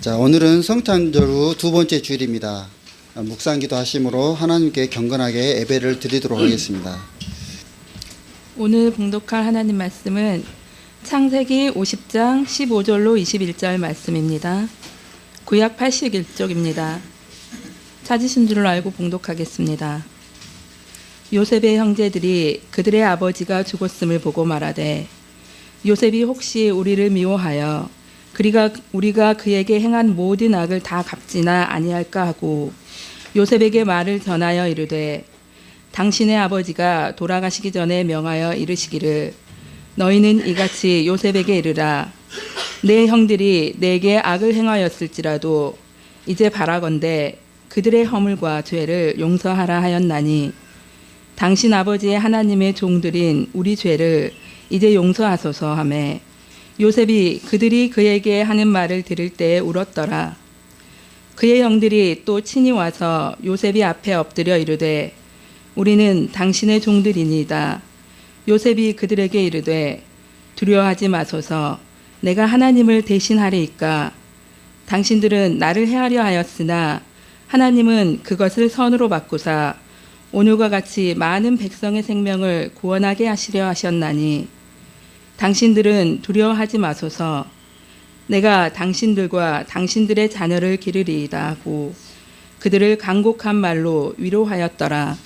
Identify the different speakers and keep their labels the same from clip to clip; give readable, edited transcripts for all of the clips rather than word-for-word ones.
Speaker 1: 자, 오늘은 성탄절 후 두 번째 주일입니다. 묵상기도 하심으로 하나님께 경건하게 예배를 드리도록 하겠습니다.
Speaker 2: 오늘 봉독할 하나님 말씀은 창세기 50장 15절로 21절 말씀입니다. 구약 81쪽입니다. 찾으신 줄로 알고 봉독하겠습니다. 요셉의 형제들이 그들의 아버지가 죽었음을 보고 말하되 요셉이 혹시 우리를 미워하여 우리가 그에게 행한 모든 악을 다 갚지나 아니할까 하고 요셉에게 말을 전하여 이르되 당신의 아버지가 돌아가시기 전에 명하여 이르시기를 너희는 이같이 요셉에게 이르라 내 형들이 내게 악을 행하였을지라도 이제 바라건대 그들의 허물과 죄를 용서하라 하였나니 당신 아버지의 하나님의 종들인 우리 죄를 이제 용서하소서 하매 요셉이 그들이 그에게 하는 말을 들을 때에 울었더라. 그의 형들이 또 친히 와서 요셉이 앞에 엎드려 이르되 우리는 당신의 종들이니이다. 요셉이 그들에게 이르되 두려워하지 마소서 내가 하나님을 대신하리이까 당신들은 나를 해하려 하였으나 하나님은 그것을 선으로 바꾸사 오늘과 같이 많은 백성의 생명을 구원하게 하시려 하셨나니 당신들은 두려워하지 마소서 내가 당신들과 당신들의 자녀를 기르리이다 하고 그들을 간곡한 말로 위로하였더라.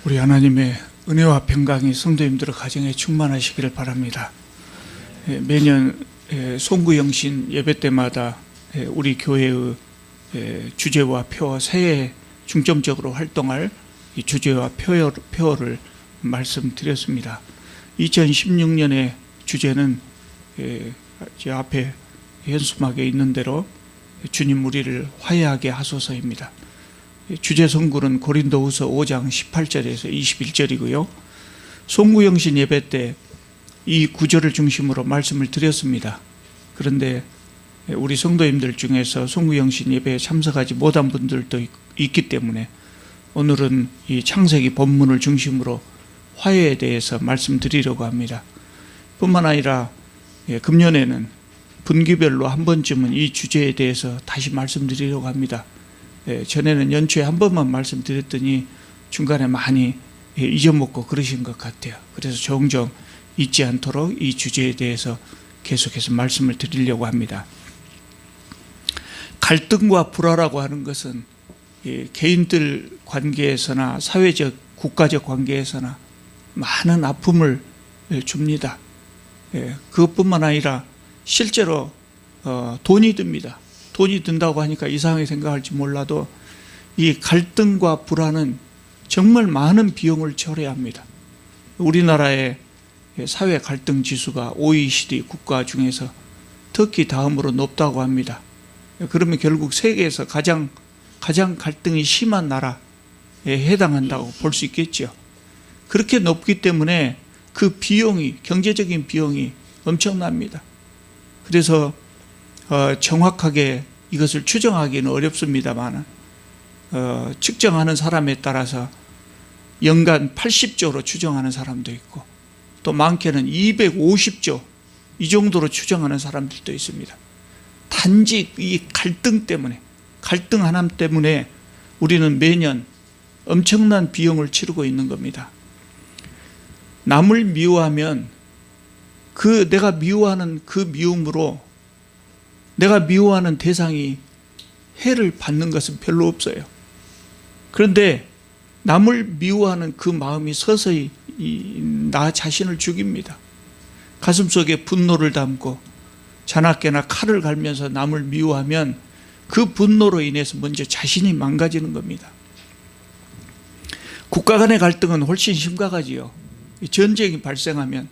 Speaker 3: 우리 하나님의 은혜와 평강이 성도님들의 가정에 충만하시기를 바랍니다. 매년 송구영신 예배 때마다 우리 교회의 주제와 표, 새해 중점적으로 활동할 이 주제와 표어를 말씀드렸습니다. 2016년의 주제는 제 앞에 현수막에 있는 대로 주님 우리를 화해하게 하소서입니다. 주제 성구는 고린도후서 5장 18절에서 21절이고요. 송구영신 예배 때 이 구절을 중심으로 말씀을 드렸습니다. 그런데 우리 성도님들 중에서 송구영신 예배에 참석하지 못한 분들도 있기 때문에 오늘은 이 창세기 본문을 중심으로 화해에 대해서 말씀드리려고 합니다. 뿐만 아니라 금년에는 분기별로 한 번쯤은 이 주제에 대해서 다시 말씀드리려고 합니다. 전에는 연초에 한 번만 말씀드렸더니 중간에 많이 잊어먹고 그러신 것 같아요. 그래서 종종 잊지 않도록 이 주제에 대해서 계속해서 말씀을 드리려고 합니다. 갈등과 불화라고 하는 것은 개인들 관계에서나 사회적, 국가적 관계에서나 많은 아픔을 줍니다. 그것뿐만 아니라 실제로 돈이 듭니다. 돈이 든다고 하니까 이상하게 생각할지 몰라도 이 갈등과 불화는 정말 많은 비용을 초래합니다. 우리나라의 사회 갈등 지수가 OECD 국가 중에서 터키 다음으로 높다고 합니다. 그러면 결국 세계에서 가장 갈등이 심한 나라에 해당한다고 볼 수 있겠죠. 그렇게 높기 때문에 그 비용이, 경제적인 비용이 엄청납니다. 그래서 정확하게 이것을 추정하기는 어렵습니다만 측정하는 사람에 따라서 연간 80조로 추정하는 사람도 있고 또 많게는 250조 이 정도로 추정하는 사람들도 있습니다. 단지 이 갈등 때문에, 갈등 하나 때문에 우리는 매년 엄청난 비용을 치르고 있는 겁니다. 남을 미워하면 내가 미워하는 그 미움으로 내가 미워하는 대상이 해를 받는 것은 별로 없어요. 그런데 남을 미워하는 그 마음이 서서히 나 자신을 죽입니다. 가슴속에 분노를 담고 자나깨나 칼을 갈면서 남을 미워하면 그 분노로 인해서 먼저 자신이 망가지는 겁니다. 국가 간의 갈등은 훨씬 심각하지요. 전쟁이 발생하면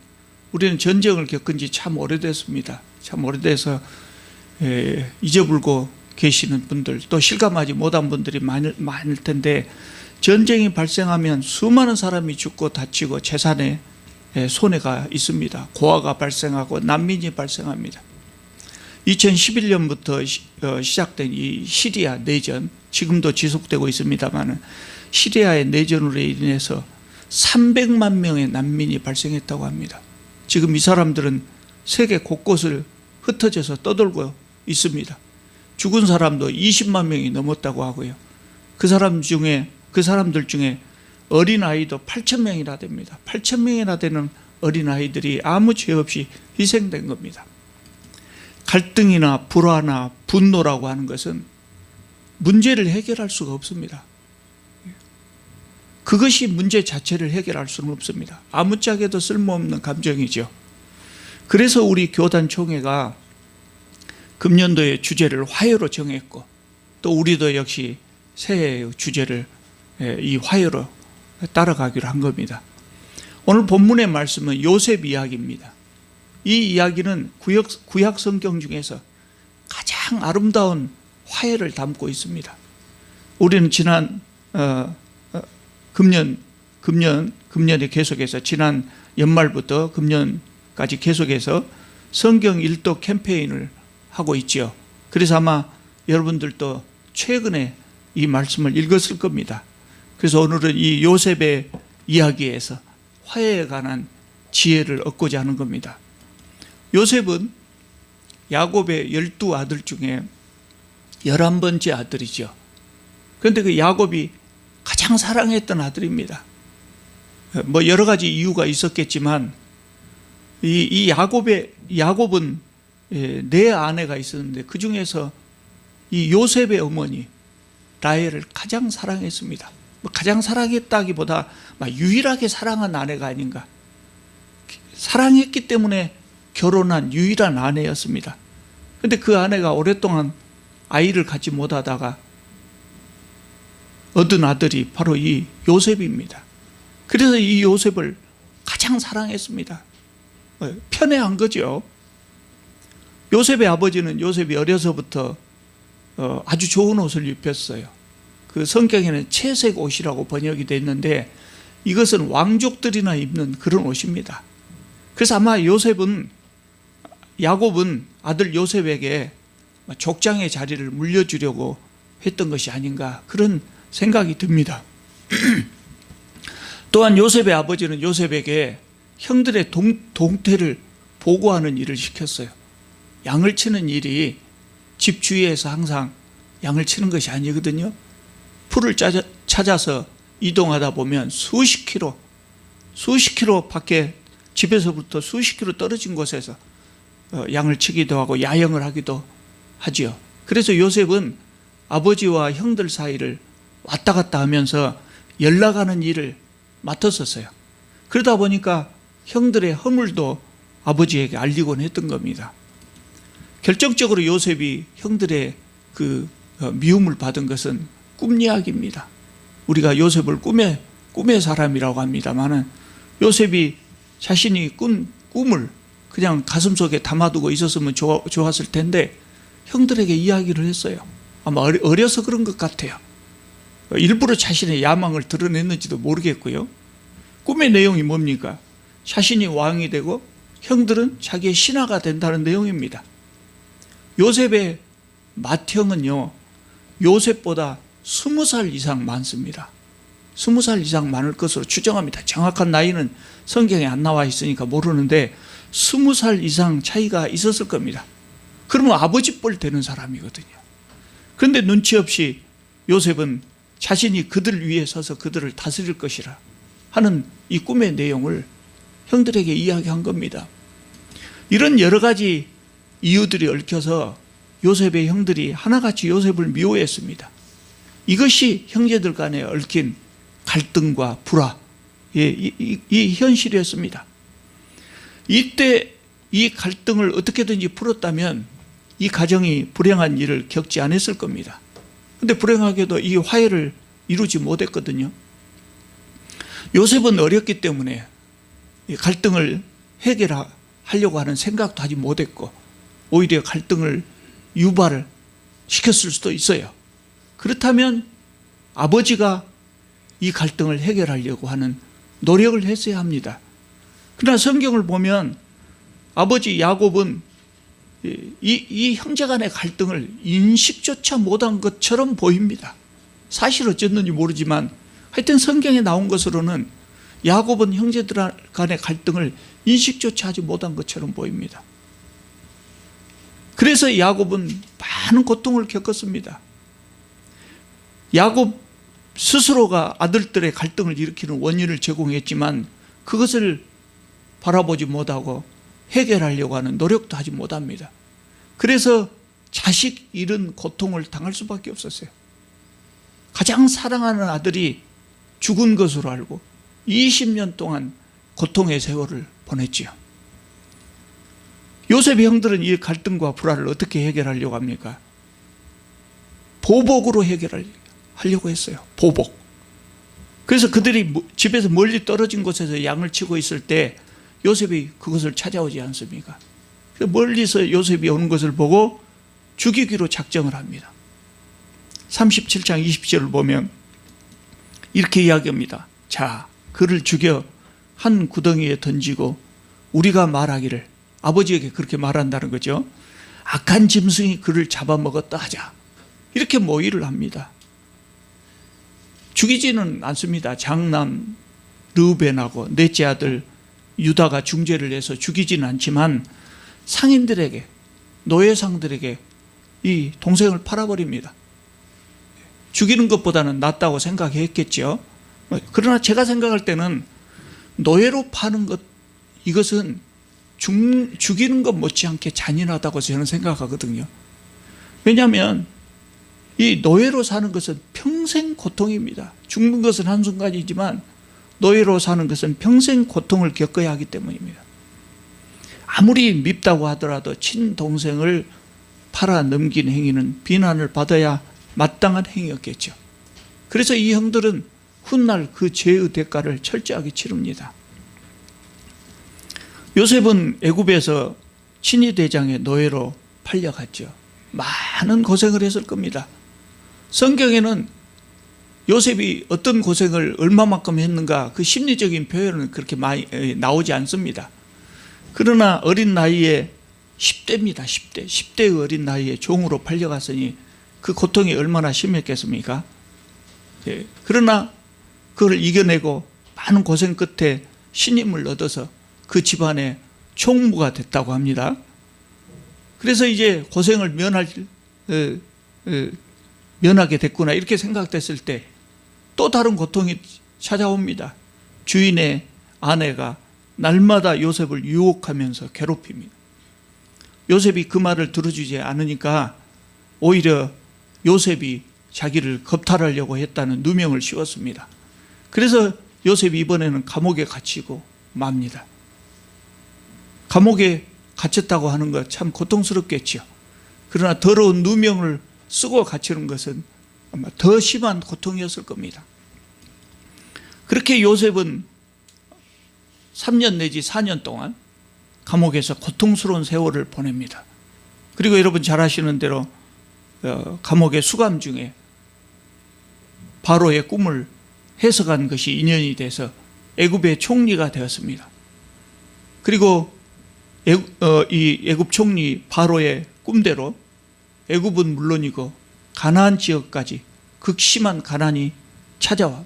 Speaker 3: 우리는 전쟁을 겪은 지 참 오래됐습니다. 참 오래돼서 잊어불고 계시는 분들 또 실감하지 못한 분들이 많을 텐데 전쟁이 발생하면 수많은 사람이 죽고 다치고 재산에 손해가 있습니다. 고아가 발생하고 난민이 발생합니다. 2011년부터 시작된 이 시리아 내전, 지금도 지속되고 있습니다만 시리아의 내전으로 인해서 300만 명의 난민이 발생했다고 합니다. 지금 이 사람들은 세계 곳곳을 흩어져서 떠돌고 있습니다. 죽은 사람도 20만 명이 넘었다고 하고요. 그 사람들 중에 어린아이도 8천 명이나 됩니다. 8천 명이나 되는 어린아이들이 아무 죄 없이 희생된 겁니다. 갈등이나 불화나 분노라고 하는 것은 문제를 해결할 수가 없습니다. 그것이 문제 자체를 해결할 수는 없습니다. 아무짝에도 쓸모없는 감정이죠. 그래서 우리 교단총회가 금년도의 주제를 화해로 정했고, 또 우리도 역시 새해의 주제를 이 화해로 따라가기로 한 겁니다. 오늘 본문의 말씀은 요셉 이야기입니다. 이 이야기는 구약 성경 중에서 가장 아름다운 화해를 담고 있습니다. 우리는 지난 금년에 계속해서 지난 연말부터 금년까지 계속해서 성경 일독 캠페인을 하고 있죠. 그래서 아마 여러분들도 최근에 이 말씀을 읽었을 겁니다. 그래서 오늘은 이 요셉의 이야기에서 화해에 관한 지혜를 얻고자 하는 겁니다. 요셉은 야곱의 12아들 중에 11번째 아들이죠. 그런데 그 야곱이 가장 사랑했던 아들입니다. 뭐 여러 가지 이유가 있었겠지만 이 야곱은 네 아내가 있었는데 그 중에서 이 요셉의 어머니 라헬을 가장 사랑했습니다. 가장 사랑했다기보다 유일하게 사랑한 아내가 아닌가. 사랑했기 때문에 결혼한 유일한 아내였습니다. 그런데 그 아내가 오랫동안 아이를 갖지 못하다가 얻은 아들이 바로 이 요셉입니다. 그래서 이 요셉을 가장 사랑했습니다. 편애한 거죠. 요셉의 아버지는 요셉이 어려서부터 아주 좋은 옷을 입혔어요. 그 성경에는 채색 옷이라고 번역이 됐는데 이것은 왕족들이나 입는 그런 옷입니다. 그래서 아마 야곱은 아들 요셉에게 족장의 자리를 물려주려고 했던 것이 아닌가 그런 생각이 듭니다. 또한 요셉의 아버지는 요셉에게 형들의 동태를 보고하는 일을 시켰어요. 양을 치는 일이 집 주위에서 항상 양을 치는 것이 아니거든요. 풀을 찾아서 이동하다 보면 수십 킬로 밖에 집에서부터 수십 킬로 떨어진 곳에서 양을 치기도 하고 야영을 하기도 하지요. 그래서 요셉은 아버지와 형들 사이를 왔다 갔다 하면서 연락하는 일을 맡았었어요. 그러다 보니까 형들의 허물도 아버지에게 알리곤 했던 겁니다. 결정적으로 요셉이 형들의 그 미움을 받은 것은 꿈 이야기입니다. 우리가 요셉을 꿈의 사람이라고 합니다만은 요셉이 자신이 꿈을 그냥 가슴속에 담아두고 있었으면 좋았을 텐데 형들에게 이야기를 했어요. 아마 어려서 그런 것 같아요. 일부러 자신의 야망을 드러냈는지도 모르겠고요. 꿈의 내용이 뭡니까? 자신이 왕이 되고 형들은 자기의 신하가 된다는 내용입니다. 요셉의 맏형은요, 요셉보다 20살 이상 많습니다. 20살 이상 많을 것으로 추정합니다. 정확한 나이는 성경에 안 나와 있으니까 모르는데 20살 이상 차이가 있었을 겁니다. 그러면 아버지 뻘 되는 사람이거든요. 그런데 눈치 없이 요셉은 자신이 그들 위에 서서 그들을 다스릴 것이라 하는 이 꿈의 내용을 형들에게 이야기한 겁니다. 이런 여러 가지 이유들이 얽혀서 요셉의 형들이 하나같이 요셉을 미워했습니다. 이것이 형제들 간에 얽힌 갈등과 불화, 이 현실이었습니다. 이때 이 갈등을 어떻게든지 풀었다면 이 가정이 불행한 일을 겪지 않았을 겁니다. 그런데 불행하게도 이 화해를 이루지 못했거든요. 요셉은 어렸기 때문에 이 갈등을 해결하려고 하는 생각도 하지 못했고 오히려 갈등을 유발을 시켰을 수도 있어요. 그렇다면 아버지가 이 갈등을 해결하려고 하는 노력을 했어야 합니다. 그러나 성경을 보면 아버지 야곱은 이 형제 간의 갈등을 인식조차 못한 것처럼 보입니다. 사실 어쨌는지 모르지만 하여튼 성경에 나온 것으로는 야곱은 형제들 간의 갈등을 인식조차 하지 못한 것처럼 보입니다. 그래서 야곱은 많은 고통을 겪었습니다. 야곱 스스로가 아들들의 갈등을 일으키는 원인을 제공했지만 그것을 바라보지 못하고 해결하려고 하는 노력도 하지 못합니다. 그래서 자식 잃은 고통을 당할 수밖에 없었어요. 가장 사랑하는 아들이 죽은 것으로 알고 20년 동안 고통의 세월을 보냈지요. 요셉의 형들은 이 갈등과 불화를 어떻게 해결하려고 합니까? 보복으로 해결하려고 했어요. 보복. 그래서 그들이 집에서 멀리 떨어진 곳에서 양을 치고 있을 때 요셉이 그것을 찾아오지 않습니까? 멀리서 요셉이 오는 것을 보고 죽이기로 작정을 합니다. 37장 20절을 보면 이렇게 이야기합니다. 자, 그를 죽여 한 구덩이에 던지고 우리가 말하기를, 아버지에게 그렇게 말한다는 거죠. 악한 짐승이 그를 잡아먹었다 하자. 이렇게 모의를 합니다. 죽이지는 않습니다. 장남 르우벤하고 넷째 아들 유다가 중재를 해서 죽이지는 않지만 상인들에게, 노예상들에게 이 동생을 팔아버립니다. 죽이는 것보다는 낫다고 생각했겠죠. 그러나 제가 생각할 때는 노예로 파는 것, 이것은 죽이는 것 못지않게 잔인하다고 저는 생각하거든요. 왜냐하면 이 노예로 사는 것은 평생 고통입니다. 죽는 것은 한순간이지만 노예로 사는 것은 평생 고통을 겪어야 하기 때문입니다. 아무리 밉다고 하더라도 친동생을 팔아 넘긴 행위는 비난을 받아야 마땅한 행위였겠죠. 그래서 이 형들은 훗날 그 죄의 대가를 철저하게 치릅니다. 요셉은 애굽에서 친위 대장의 노예로 팔려갔죠. 많은 고생을 했을 겁니다. 성경에는 요셉이 어떤 고생을 얼마만큼 했는가 그 심리적인 표현은 그렇게 많이 나오지 않습니다. 그러나 어린 나이에 10대입니다. 10대의 어린 나이에 종으로 팔려갔으니 그 고통이 얼마나 심했겠습니까? 예. 그러나 그걸 이겨내고 많은 고생 끝에 신임을 얻어서 그 집안의 총무가 됐다고 합니다. 그래서 이제 고생을 면하게 됐구나 이렇게 생각됐을 때 또 다른 고통이 찾아옵니다. 주인의 아내가 날마다 요셉을 유혹하면서 괴롭힙니다. 요셉이 그 말을 들어주지 않으니까 오히려 요셉이 자기를 겁탈하려고 했다는 누명을 씌웠습니다. 그래서 요셉이 이번에는 감옥에 갇히고 맙니다. 감옥에 갇혔다고 하는 것 참 고통스럽겠죠. 그러나 더러운 누명을 쓰고 갇히는 것은 아마 더 심한 고통이었을 겁니다. 그렇게 요셉은 3년 내지 4년 동안 감옥에서 고통스러운 세월을 보냅니다. 그리고 여러분 잘 아시는 대로 감옥의 수감 중에 바로의 꿈을 해석한 것이 인연이 돼서 애굽의 총리가 되었습니다. 그리고 이 애굽 총리 바로의 꿈대로 애굽은 물론이고 가나안 지역까지 극심한 가난이 찾아와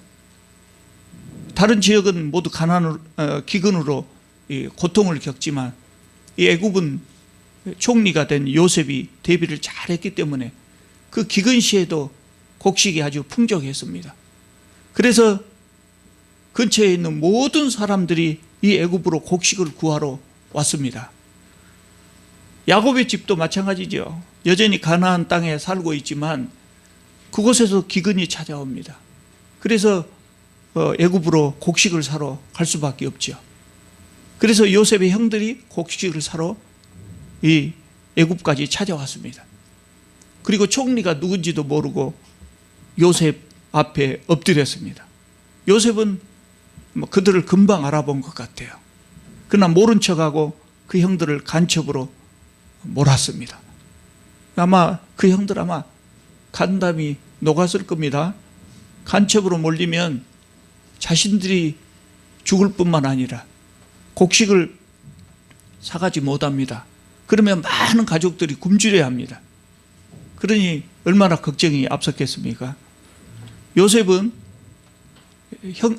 Speaker 3: 다른 지역은 모두 기근으로 고통을 겪지만 이 애굽은 총리가 된 요셉이 대비를 잘했기 때문에 그 기근 시에도 곡식이 아주 풍족했습니다. 그래서 근처에 있는 모든 사람들이 이 애굽으로 곡식을 구하러 왔습니다. 야곱의 집도 마찬가지죠. 여전히 가나안 땅에 살고 있지만 그곳에서 기근이 찾아옵니다. 그래서 애굽으로 곡식을 사러 갈 수밖에 없죠. 그래서 요셉의 형들이 곡식을 사러 이 애굽까지 찾아왔습니다. 그리고 총리가 누군지도 모르고 요셉 앞에 엎드렸습니다. 요셉은 그들을 금방 알아본 것 같아요. 그러나 모른 척하고 그 형들을 간첩으로 몰았습니다. 아마 그 형들 아마 간담이 녹았을 겁니다. 간첩으로 몰리면 자신들이 죽을 뿐만 아니라 곡식을 사가지 못합니다. 그러면 많은 가족들이 굶주려야 합니다. 그러니 얼마나 걱정이 앞섰겠습니까? 요셉은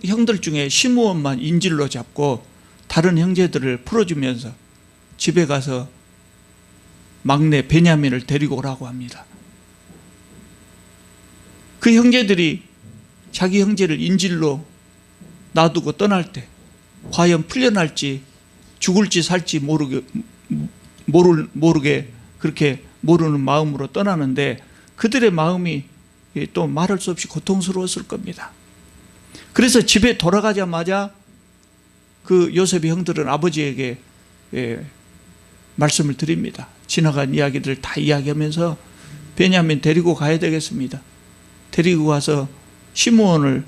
Speaker 3: 형들 중에 시므온만 인질로 잡고 다른 형제들을 풀어주면서 집에 가서 막내 베냐민을 데리고 오라고 합니다. 그 형제들이 자기 형제를 인질로 놔두고 떠날 때 과연 풀려날지 죽을지 살지 모르게 그렇게 모르는 마음으로 떠나는데 그들의 마음이 또 말할 수 없이 고통스러웠을 겁니다. 그래서 집에 돌아가자마자 그 요셉의 형들은 아버지에게 말씀을 드립니다. 지나간 이야기들을 다 이야기하면서 베냐민 데리고 가야 되겠습니다. 데리고 가서 시므온을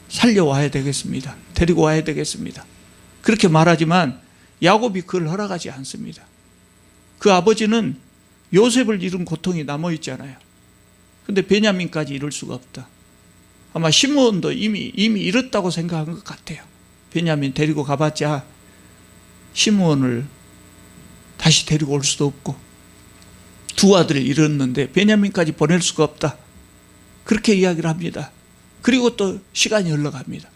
Speaker 3: 살려와야 되겠습니다. 데리고 와야 되겠습니다. 그렇게 말하지만 야곱이 그걸 허락하지 않습니다. 그 아버지는 요셉을 잃은 고통이 남아있잖아요. 근데 베냐민까지 잃을 수가 없다. 아마 시므온도 이미 잃었다고 생각한 것 같아요. 베냐민 데리고 가봤자 시므온을 다시 데리고 올 수도 없고 두 아들을 잃었는데 베냐민까지 보낼 수가 없다. 그렇게 이야기를 합니다. 그리고 또 시간이 흘러갑니다.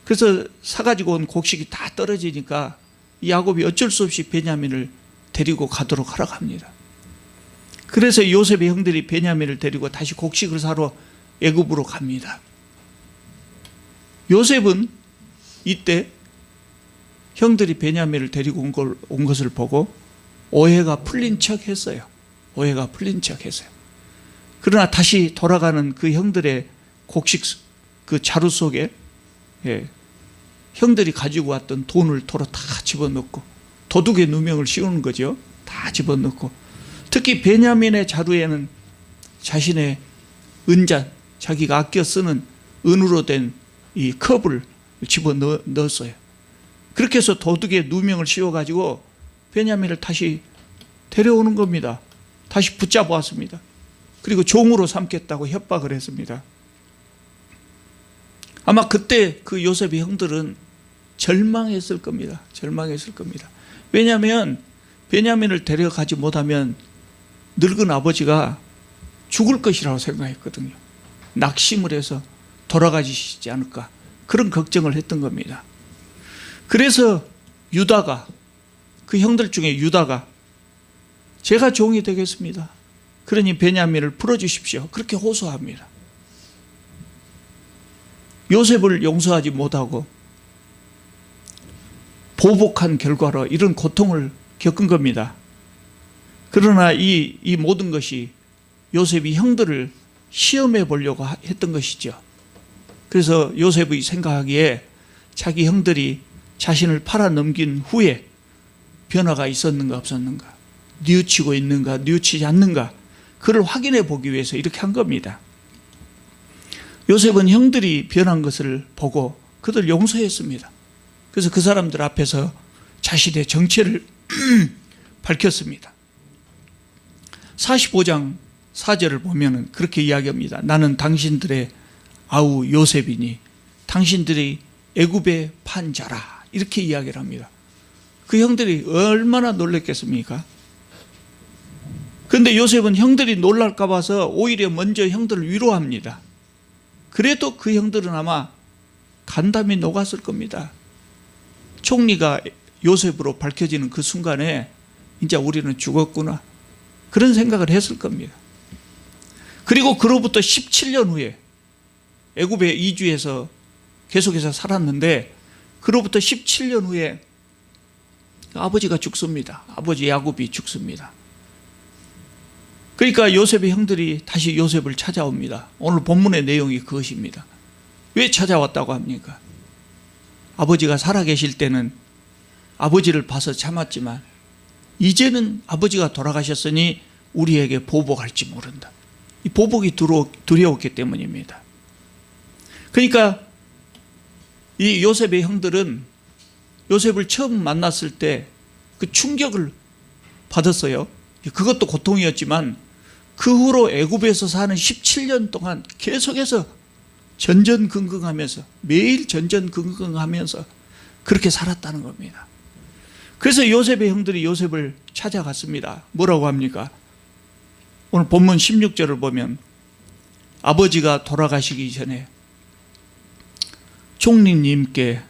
Speaker 3: 그래서 사가지고 온 곡식이 다 떨어지니까 야곱이 어쩔 수 없이 베냐민을 데리고 가도록 하라고 합니다. 그래서 요셉의 형들이 베냐민을 데리고 다시 곡식을 사러 애굽으로 갑니다. 요셉은 이때 형들이 베냐민을 데리고 온 것을 보고 오해가 풀린 척 했어요. 오해가 풀린 척 했어요. 그러나 다시 돌아가는 그 형들의 곡식 그 자루 속에 형들이 가지고 왔던 돈을 도로 다 집어넣고 도둑의 누명을 씌우는 거죠. 다 집어넣고 특히 베냐민의 자루에는 자신의 은잔, 자기가 아껴 쓰는 은으로 된 이 컵을 집어넣었어요. 그렇게 해서 도둑의 누명을 씌워가지고 베냐민을 다시 데려오는 겁니다. 다시 붙잡아 왔습니다. 그리고 종으로 삼겠다고 협박을 했습니다. 아마 그때 그 요셉의 형들은 절망했을 겁니다. 절망했을 겁니다. 왜냐하면 베냐민을 데려가지 못하면 늙은 아버지가 죽을 것이라고 생각했거든요. 낙심을 해서 돌아가시지 않을까 그런 걱정을 했던 겁니다. 그래서 유다가 그 형들 중에 유다가 제가 종이 되겠습니다. 그러니 베냐민을 풀어주십시오. 그렇게 호소합니다. 요셉을 용서하지 못하고 보복한 결과로 이런 고통을 겪은 겁니다. 그러나 이 모든 것이 요셉이 형들을 시험해 보려고 했던 것이죠. 그래서 요셉이 생각하기에 자기 형들이 자신을 팔아 넘긴 후에 변화가 있었는가 없었는가, 뉘우치고 있는가 뉘우치지 않는가, 그를 확인해 보기 위해서 이렇게 한 겁니다. 요셉은 형들이 변한 것을 보고 그들 용서했습니다. 그래서 그 사람들 앞에서 자신의 정체를 밝혔습니다. 45장 4절을 보면 그렇게 이야기합니다. 나는 당신들의 아우 요셉이니 당신들이 애굽에 판 자라, 이렇게 이야기를 합니다. 그 형들이 얼마나 놀랐겠습니까? 그런데 요셉은 형들이 놀랄까 봐서 오히려 먼저 형들을 위로합니다. 그래도 그 형들은 아마 간담이 녹았을 겁니다. 총리가 요셉으로 밝혀지는 그 순간에 이제 우리는 죽었구나, 그런 생각을 했을 겁니다. 그리고 그로부터 17년 후에 애굽에 이주해서 계속해서 살았는데 그로부터 17년 후에 아버지가 죽습니다. 아버지 야곱이 죽습니다. 그러니까 요셉의 형들이 다시 요셉을 찾아옵니다. 오늘 본문의 내용이 그것입니다. 왜 찾아왔다고 합니까? 아버지가 살아계실 때는 아버지를 봐서 참았지만 이제는 아버지가 돌아가셨으니 우리에게 보복할지 모른다. 이 보복이 두려웠기 때문입니다. 그러니까 이 요셉의 형들은 요셉을 처음 만났을 때 그 충격을 받았어요. 그것도 고통이었지만 그 후로 애굽에서 사는 17년 동안 계속해서 전전긍긍하면서, 매일 전전긍긍하면서 그렇게 살았다는 겁니다. 그래서 요셉의 형들이 요셉을 찾아갔습니다. 뭐라고 합니까? 오늘 본문 16절을 보면 아버지가 돌아가시기 전에 총리님께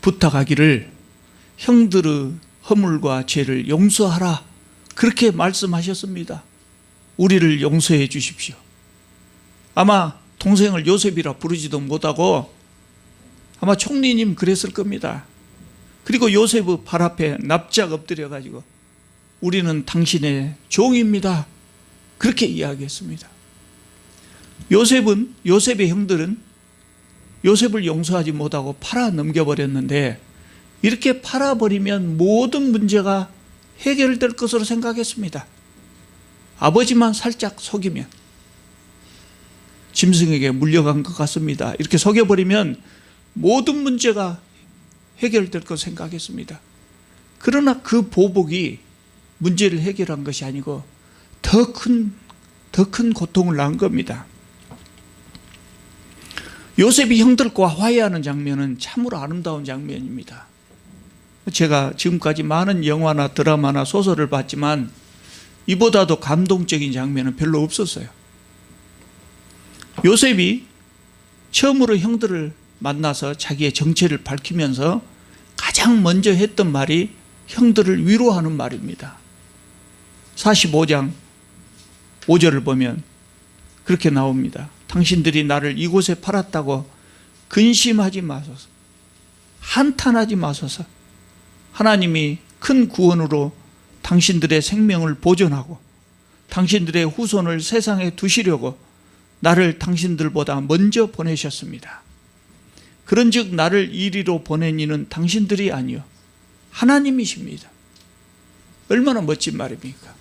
Speaker 3: 부탁하기를 형들의 허물과 죄를 용서하라, 그렇게 말씀하셨습니다. 우리를 용서해 주십시오. 아마 동생을 요셉이라 부르지도 못하고 아마 총리님 그랬을 겁니다. 그리고 요셉의 발 앞에 납작 엎드려 가지고 우리는 당신의 종입니다. 그렇게 이야기했습니다. 요셉의 형들은 요셉을 용서하지 못하고 팔아 넘겨버렸는데, 이렇게 팔아버리면 모든 문제가 해결될 것으로 생각했습니다. 아버지만 살짝 속이면 짐승에게 물려간 것 같습니다. 이렇게 속여버리면 모든 문제가 해결될 것으로 생각했습니다. 그러나 그 보복이 문제를 해결한 것이 아니고 더 큰 고통을 낳은 겁니다. 요셉이 형들과 화해하는 장면은 참으로 아름다운 장면입니다. 제가 지금까지 많은 영화나 드라마나 소설을 봤지만 이보다도 감동적인 장면은 별로 없었어요. 요셉이 처음으로 형들을 만나서 자기의 정체를 밝히면서 가장 먼저 했던 말이 형들을 위로하는 말입니다. 45장 5절을 보면 그렇게 나옵니다. 당신들이 나를 이곳에 팔았다고 근심하지 마소서, 한탄하지 마소서. 하나님이 큰 구원으로 당신들의 생명을 보존하고 당신들의 후손을 세상에 두시려고 나를 당신들보다 먼저 보내셨습니다. 그런즉 나를 이리로 보낸 이는 당신들이 아니요 하나님이십니다. 얼마나 멋진 말입니까?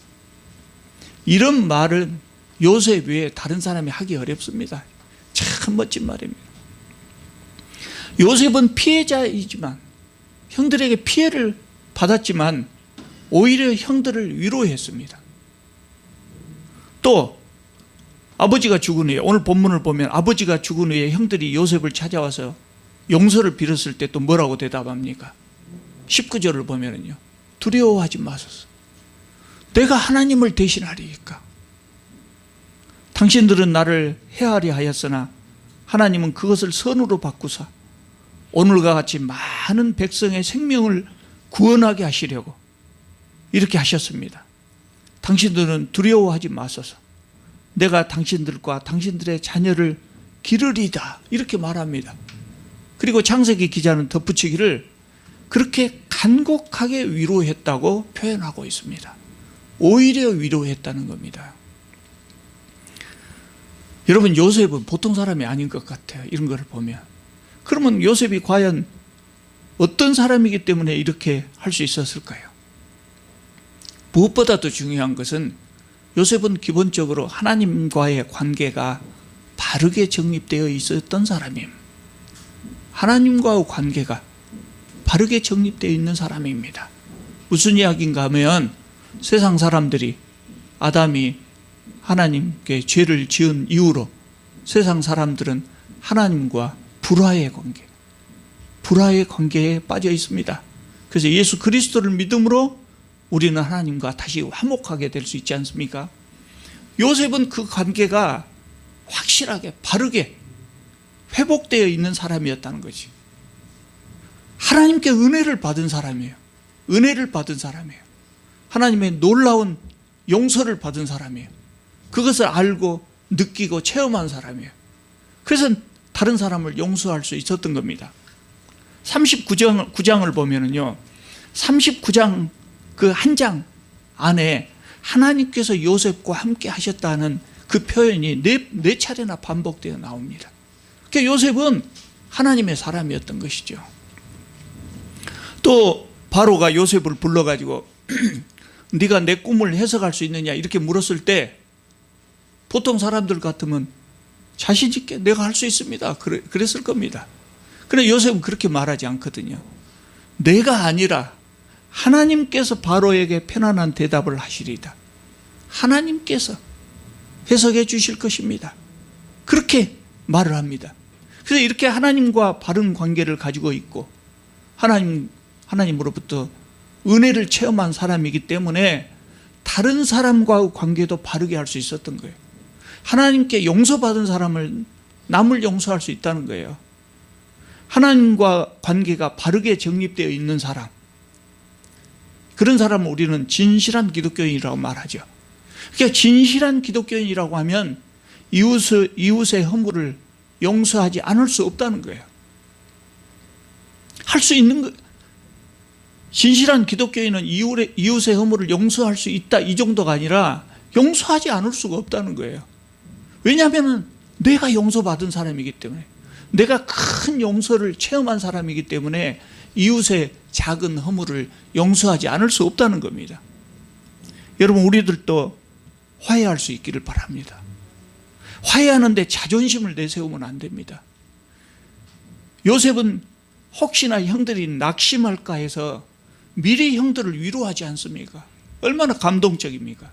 Speaker 3: 이런 말은 요셉 외에 다른 사람이 하기 어렵습니다. 참 멋진 말입니다. 요셉은 피해자이지만, 형들에게 피해를 받았지만 오히려 형들을 위로했습니다. 또 아버지가 죽은 후에, 오늘 본문을 보면 아버지가 죽은 후에 형들이 요셉을 찾아와서 용서를 빌었을 때 또 뭐라고 대답합니까? 19절을 보면은요, 두려워하지 마소서, 내가 하나님을 대신하리이까. 당신들은 나를 해하려 하였으나 하나님은 그것을 선으로 바꾸사 오늘과 같이 많은 백성의 생명을 구원하게 하시려고 이렇게 하셨습니다. 당신들은 두려워하지 마소서, 내가 당신들과 당신들의 자녀를 기르리다, 이렇게 말합니다. 그리고 창세기 기자는 덧붙이기를 그렇게 간곡하게 위로했다고 표현하고 있습니다. 오히려 위로했다는 겁니다. 여러분, 요셉은 보통 사람이 아닌 것 같아요. 이런 걸 보면. 그러면 요셉이 과연 어떤 사람이기 때문에 이렇게 할 수 있었을까요? 무엇보다도 중요한 것은 요셉은 기본적으로 하나님과의 관계가 바르게 정립되어 있었던 사람입니다. 하나님과의 관계가 바르게 정립되어 있는 사람입니다. 무슨 이야기인가 하면, 세상 사람들이 아담이 하나님께 죄를 지은 이후로 세상 사람들은 하나님과 불화의 관계에 빠져 있습니다. 그래서 예수 그리스도를 믿음으로 우리는 하나님과 다시 화목하게 될 수 있지 않습니까? 요셉은 그 관계가 확실하게 바르게 회복되어 있는 사람이었다는 거지. 하나님께 은혜를 받은 사람이에요. 은혜를 받은 사람이에요. 하나님의 놀라운 용서를 받은 사람이에요. 그것을 알고 느끼고 체험한 사람이에요. 그래서 다른 사람을 용서할 수 있었던 겁니다. 39장을 보면은요, 39장 그 한 장 안에 하나님께서 요셉과 함께 하셨다는 그 표현이 네 차례나 반복되어 나옵니다. 그러니까 요셉은 하나님의 사람이었던 것이죠. 또 바로가 요셉을 불러가지고 네가 내 꿈을 해석할 수 있느냐 이렇게 물었을 때, 보통 사람들 같으면 자신 있게 내가 할 수 있습니다, 그랬을 겁니다. 그런데 요셉은 그렇게 말하지 않거든요. 내가 아니라 하나님께서 바로에게 편안한 대답을 하시리다. 하나님께서 해석해 주실 것입니다. 그렇게 말을 합니다. 그래서 이렇게 하나님과 바른 관계를 가지고 있고 하나님으로부터 은혜를 체험한 사람이기 때문에 다른 사람과의 관계도 바르게 할 수 있었던 거예요. 하나님께 용서받은 사람을 남을 용서할 수 있다는 거예요. 하나님과 관계가 바르게 정립되어 있는 사람, 그런 사람은 우리는 진실한 기독교인이라고 말하죠. 그러니까 진실한 기독교인이라고 하면 이웃의 허물을 용서하지 않을 수 없다는 거예요. 할 수 있는 거. 진실한 기독교인은 이웃의 허물을 용서할 수 있다, 이 정도가 아니라 용서하지 않을 수가 없다는 거예요. 왜냐하면 내가 용서받은 사람이기 때문에, 내가 큰 용서를 체험한 사람이기 때문에 이웃의 작은 허물을 용서하지 않을 수 없다는 겁니다. 여러분, 우리들도 화해할 수 있기를 바랍니다. 화해하는데 자존심을 내세우면 안 됩니다. 요셉은 혹시나 형들이 낙심할까 해서 미리 형들을 위로하지 않습니까? 얼마나 감동적입니까?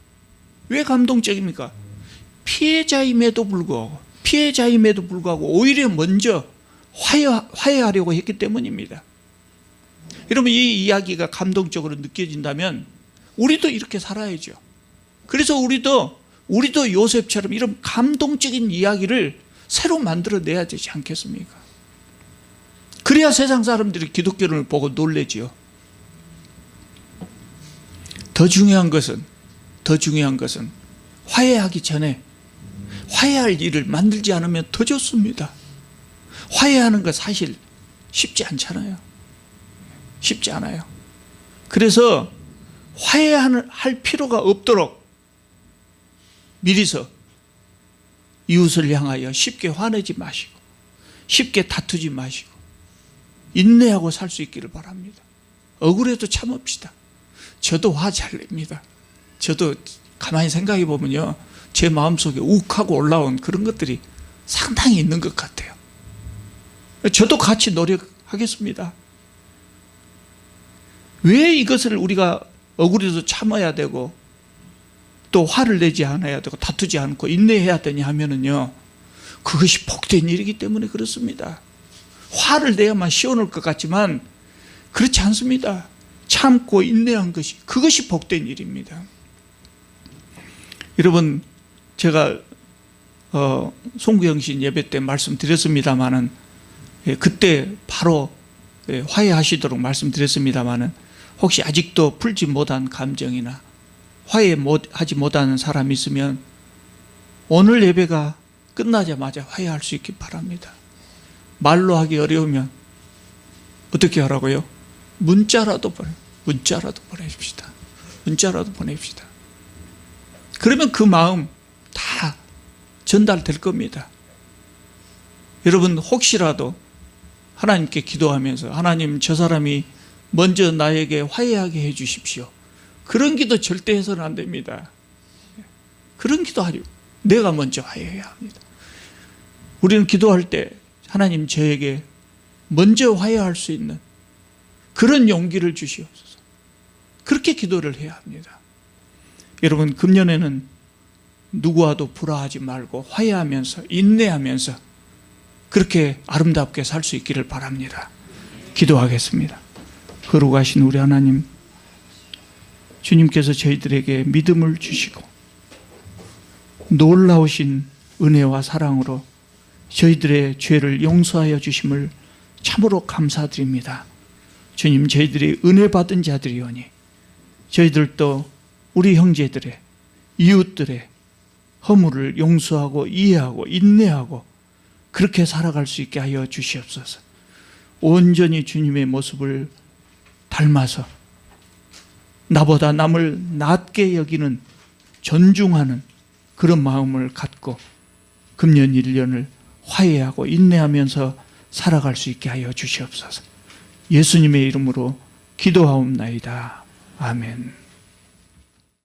Speaker 3: 왜 감동적입니까? 피해자임에도 불구하고 오히려 먼저 화해하려고 했기 때문입니다. 여러분, 이 이야기가 감동적으로 느껴진다면 우리도 이렇게 살아야죠. 그래서 우리도 요셉처럼 이런 감동적인 이야기를 새로 만들어내야 되지 않겠습니까? 그래야 세상 사람들이 기독교를 보고 놀라지요. 더 중요한 것은 화해하기 전에 화해할 일을 만들지 않으면 더 좋습니다. 화해하는 거 사실 쉽지 않잖아요. 쉽지 않아요. 그래서 화해할 필요가 없도록 미리서 이웃을 향하여 쉽게 화내지 마시고 쉽게 다투지 마시고 인내하고 살 수 있기를 바랍니다. 억울해도 참읍시다. 저도 화 잘 냅니다. 저도 가만히 생각해 보면요, 제 마음속에 욱하고 올라온 그런 것들이 상당히 있는 것 같아요. 저도 같이 노력하겠습니다. 왜 이것을 우리가 억울해도 참아야 되고 또 화를 내지 않아야 되고 다투지 않고 인내해야 되냐 하면은요, 그것이 복된 일이기 때문에 그렇습니다. 화를 내야만 시원할 것 같지만 그렇지 않습니다. 참고 인내한 것이, 그것이 복된 일입니다. 여러분, 제가 송구영신 예배 때 말씀드렸습니다마는, 그때 바로 화해하시도록 말씀드렸습니다마는, 혹시 아직도 풀지 못한 감정이나 화해하지 못하는 사람이 있으면 오늘 예배가 끝나자마자 화해할 수 있기 바랍니다. 말로 하기 어려우면 어떻게 하라고요? 문자라도 보내십시다. 문자라도 보내십시다. 그러면 그 마음 다 전달될 겁니다. 여러분, 혹시라도 하나님께 기도하면서 하나님, 저 사람이 먼저 나에게 화해하게 해 주십시오, 그런 기도 절대 해서는 안 됩니다. 그런 기도하려 내가 먼저 화해해야 합니다. 우리는 기도할 때 하나님, 저에게 먼저 화해할 수 있는 그런 용기를 주시옵소서, 그렇게 기도를 해야 합니다. 여러분, 금년에는 누구와도 불화하지 말고 화해하면서 인내하면서 그렇게 아름답게 살 수 있기를 바랍니다. 기도하겠습니다. 거룩하신 우리 하나님, 주님께서 저희들에게 믿음을 주시고 놀라우신 은혜와 사랑으로 저희들의 죄를 용서하여 주심을 참으로 감사드립니다. 주님, 저희들이 은혜 받은 자들이오니 저희들도 우리 형제들의, 이웃들의 허물을 용서하고 이해하고 인내하고 그렇게 살아갈 수 있게 하여 주시옵소서. 온전히 주님의 모습을 닮아서 나보다 남을 낮게 여기는, 존중하는 그런 마음을 갖고 금년 1년을 화해하고 인내하면서 살아갈 수 있게 하여 주시옵소서. 예수님의 이름으로 기도하옵나이다. 아멘.